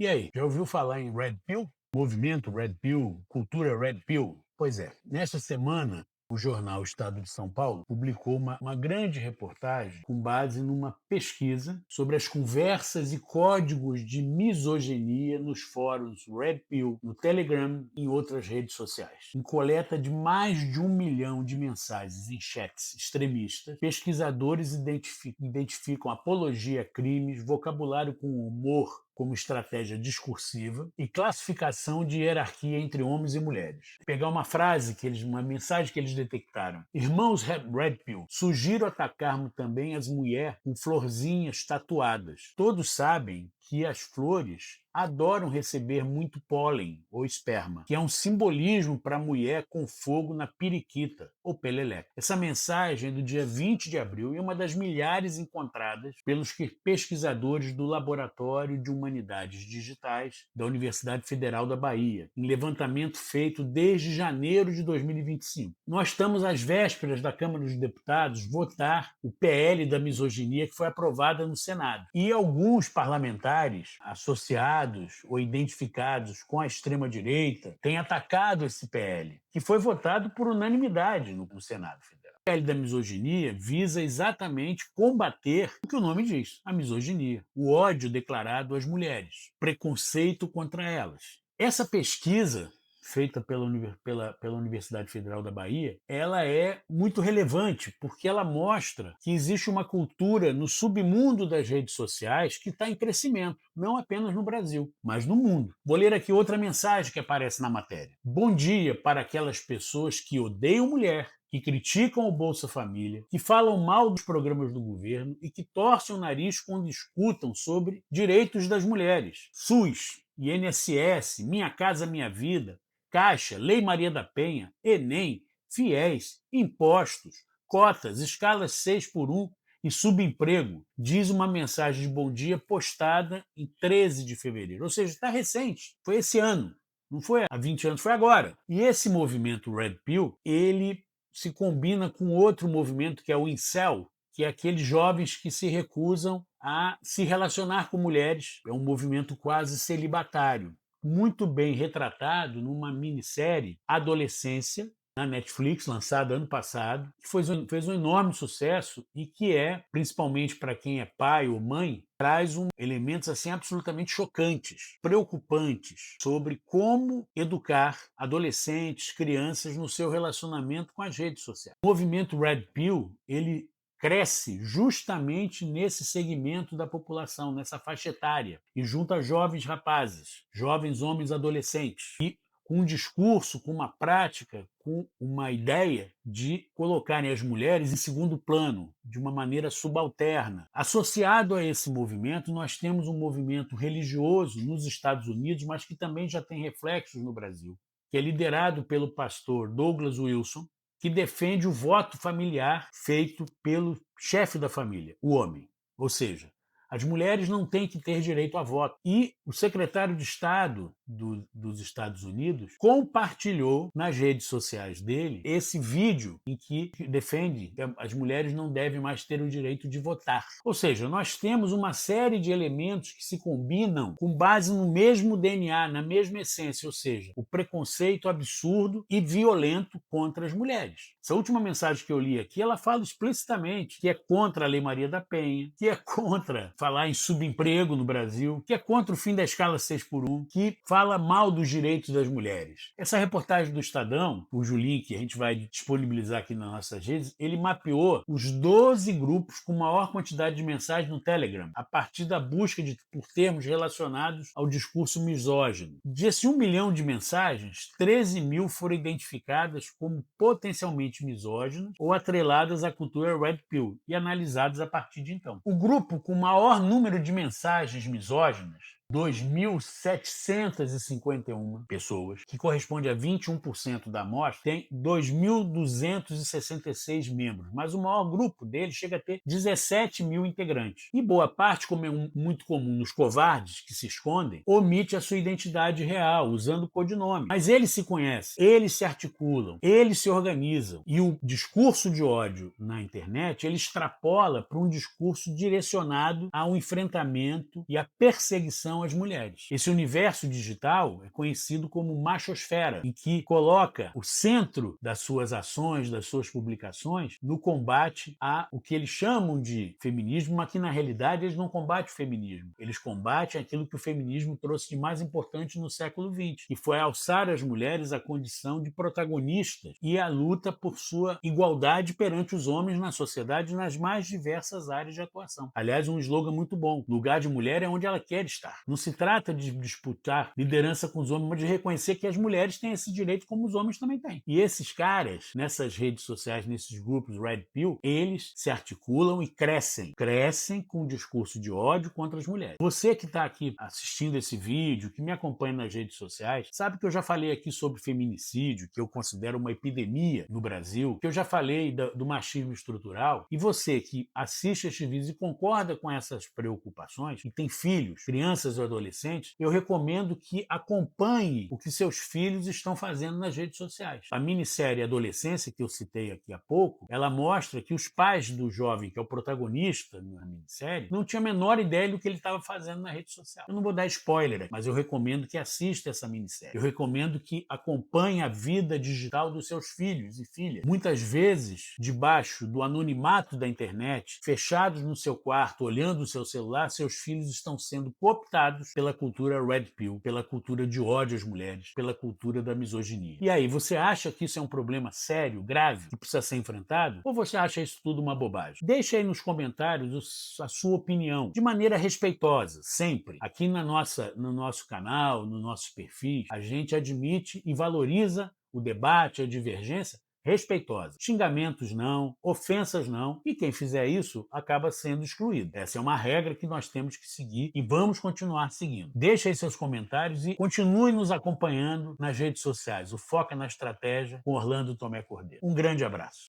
E aí, já ouviu falar em Red Pill? Movimento Red Pill, cultura Red Pill? Pois é, nesta semana, o jornal Estado de São Paulo publicou uma grande reportagem com base numa pesquisa sobre as conversas e códigos de misoginia nos fóruns Red Pill, no Telegram e em outras redes sociais. Em coleta de mais de 1 milhão de mensagens em chats extremistas, pesquisadores identificam apologia a crimes, vocabulário com humor como estratégia discursiva e classificação de hierarquia entre homens e mulheres. Pegar uma mensagem que eles detectaram. Irmãos Red Pill, sugiro atacarmos também as mulheres com florzinhas tatuadas. Todos sabem que as flores adoram receber muito pólen ou esperma, que é um simbolismo para a mulher com fogo na periquita ou peleleca. Essa mensagem é do dia 20 de abril e é uma das milhares encontradas pelos pesquisadores do Laboratório de Humanidades Digitais da Universidade Federal da Bahia, em levantamento feito desde janeiro de 2025. Nós estamos às vésperas da Câmara dos Deputados votar o PL da misoginia que foi aprovada no Senado. E alguns parlamentares associados ou identificados com a extrema-direita têm atacado esse PL, que foi votado por unanimidade no Senado Federal. O PL da misoginia visa exatamente combater o que o nome diz, a misoginia, o ódio declarado às mulheres, preconceito contra elas. Essa pesquisa feita pela Universidade Federal da Bahia, ela é muito relevante, porque ela mostra que existe uma cultura no submundo das redes sociais que está em crescimento, não apenas no Brasil, mas no mundo. Vou ler aqui outra mensagem que aparece na matéria. Bom dia para aquelas pessoas que odeiam mulher, que criticam o Bolsa Família, que falam mal dos programas do governo e que torcem o nariz quando escutam sobre direitos das mulheres. SUS, INSS, Minha Casa Minha Vida, Caixa, Lei Maria da Penha, Enem, fiéis, impostos, cotas, escalas 6 por 1 e subemprego, diz uma mensagem de bom dia postada em 13 de fevereiro. Ou seja, está recente, foi esse ano, não foi há 20 anos, foi agora. E esse movimento Red Pill, ele se combina com outro movimento que é o Incel, que é aqueles jovens que se recusam a se relacionar com mulheres. É um movimento quase celibatário, muito bem retratado numa minissérie Adolescência, na Netflix, lançada ano passado, que fez um enorme sucesso e que é, principalmente para quem é pai ou mãe, traz elementos assim absolutamente chocantes, preocupantes, sobre como educar adolescentes, crianças no seu relacionamento com as redes sociais. O movimento Red Pill, ele cresce justamente nesse segmento da população, nessa faixa etária, e junta jovens rapazes, jovens homens adolescentes, e com um discurso, com uma prática, com uma ideia de colocarem as mulheres em segundo plano, de uma maneira subalterna. Associado a esse movimento, nós temos um movimento religioso nos Estados Unidos, mas que também já tem reflexos no Brasil, que é liderado pelo pastor Douglas Wilson, que defende o voto familiar feito pelo chefe da família, o homem. Ou seja, as mulheres não têm que ter direito a voto. E o secretário de Estado dos Estados Unidos compartilhou nas redes sociais dele esse vídeo em que defende que as mulheres não devem mais ter o direito de votar. Ou seja, nós temos uma série de elementos que se combinam com base no mesmo DNA, na mesma essência, ou seja, o preconceito absurdo e violento contra as mulheres. Essa última mensagem que eu li aqui, ela fala explicitamente que é contra a Lei Maria da Penha, que é contra falar em subemprego no Brasil, que é contra o fim da escala 6 por 1, que fala mal dos direitos das mulheres. Essa reportagem do Estadão, cujo link a gente vai disponibilizar aqui nas nossas redes, ele mapeou os 12 grupos com maior quantidade de mensagens no Telegram, a partir da busca por termos relacionados ao discurso misógino. Desse 1 milhão de mensagens, 13 mil foram identificadas como potencialmente misóginas ou atreladas à cultura Red Pill e analisadas a partir de então. O grupo com maior número de mensagens misóginas, 2.751 pessoas, que corresponde a 21% da amostra, tem 2.266 membros, mas o maior grupo deles chega a ter 17 mil integrantes. E boa parte, como é muito comum nos covardes que se escondem, omite a sua identidade real, usando codinome. Mas eles se conhecem, eles se articulam, eles se organizam. E o discurso de ódio na internet, ele extrapola para um discurso direcionado ao enfrentamento e à perseguição não as mulheres. Esse universo digital é conhecido como machosfera, e que coloca o centro das suas ações, das suas publicações, no combate a o que eles chamam de feminismo, mas que na realidade eles não combatem o feminismo. Eles combatem aquilo que o feminismo trouxe de mais importante no século XX, que foi alçar as mulheres à condição de protagonistas e a luta por sua igualdade perante os homens na sociedade nas mais diversas áreas de atuação. Aliás, um slogan muito bom: lugar de mulher é onde ela quer estar. Não se trata de disputar liderança com os homens, mas de reconhecer que as mulheres têm esse direito como os homens também têm. E esses caras, nessas redes sociais, nesses grupos Red Pill, eles se articulam e crescem com um discurso de ódio contra as mulheres. Você que está aqui assistindo esse vídeo, que me acompanha nas redes sociais, sabe que eu já falei aqui sobre feminicídio, que eu considero uma epidemia no Brasil, que eu já falei do machismo estrutural, e você que assiste estes vídeos e concorda com essas preocupações, e tem filhos, crianças ou adolescentes, eu recomendo que acompanhe o que seus filhos estão fazendo nas redes sociais. A minissérie Adolescência, que eu citei aqui há pouco, ela mostra que os pais do jovem, que é o protagonista na minissérie, não tinham a menor ideia do que ele estava fazendo na rede social. Eu não vou dar spoiler aqui, mas eu recomendo que assista essa minissérie. Eu recomendo que acompanhe a vida digital dos seus filhos e filhas. Muitas vezes, debaixo do anonimato da internet, fechados no seu quarto, olhando o seu celular, seus filhos estão sendo cooptados pela cultura Red Pill, pela cultura de ódio às mulheres, pela cultura da misoginia. E aí, você acha que isso é um problema sério, grave, que precisa ser enfrentado? Ou você acha isso tudo uma bobagem? Deixe aí nos comentários a sua opinião, de maneira respeitosa, sempre. Aqui no nosso canal, no nosso perfil, a gente admite e valoriza o debate, a divergência, respeitosa. Xingamentos não, ofensas não, e quem fizer isso acaba sendo excluído. Essa é uma regra que nós temos que seguir e vamos continuar seguindo. Deixe aí seus comentários e continue nos acompanhando nas redes sociais. O Foca na Estratégia com Orlando Tomé Cordeiro. Um grande abraço.